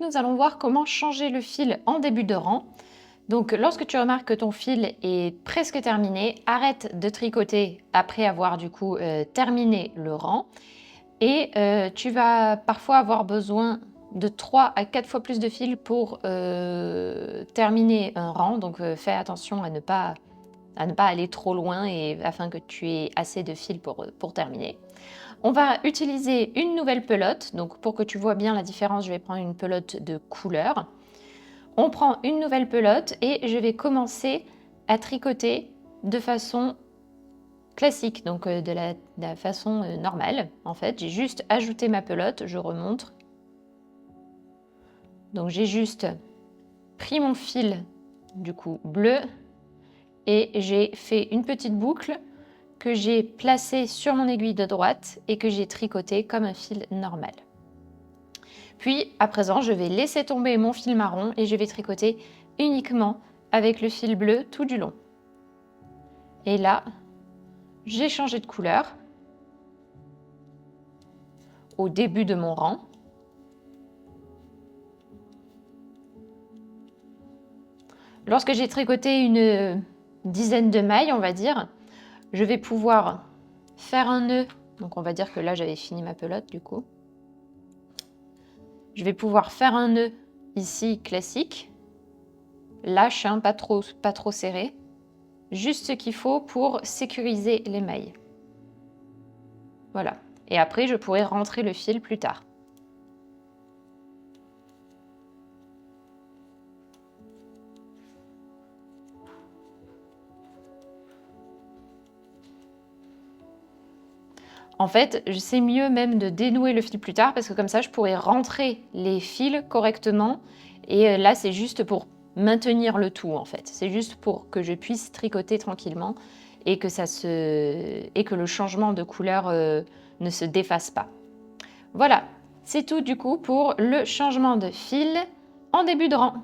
Nous allons voir comment changer le fil en début de rang. Donc lorsque tu remarques que ton fil est presque terminé, arrête de tricoter après avoir du coup terminé le rang. Et tu vas parfois avoir besoin de 3 à 4 fois plus de fil pour terminer un rang. Donc fais attention à ne pas aller trop loin et afin que tu aies assez de fil pour terminer. On va utiliser une nouvelle pelote. Donc pour que tu vois bien la différence, je vais prendre une pelote de couleur. On prend une nouvelle pelote et je vais commencer à tricoter de façon classique, donc de la façon normale. En fait, j'ai juste ajouté ma pelote, je remonte. Donc j'ai juste pris mon fil du coup bleu et j'ai fait une petite boucle que j'ai placée sur mon aiguille de droite et que j'ai tricoté comme un fil normal. Puis à présent, je vais laisser tomber mon fil marron et je vais tricoter uniquement avec le fil bleu tout du long. Et là, j'ai changé de couleur au début de mon rang. Lorsque j'ai tricoté une dizaine de mailles, on va dire, je vais pouvoir faire un nœud. Donc on va dire que là, j'avais fini ma pelote du coup. Je vais pouvoir faire un nœud ici classique. Lâche, hein, pas trop serré. Juste ce qu'il faut pour sécuriser les mailles. Voilà. Et après, je pourrai rentrer le fil plus tard. En fait, c'est mieux même de dénouer le fil plus tard parce que comme ça, je pourrais rentrer les fils correctement. Et là, c'est juste pour maintenir le tout en fait. C'est juste pour que je puisse tricoter tranquillement et que le changement de couleur ne se défasse pas. Voilà, c'est tout du coup pour le changement de fil en début de rang.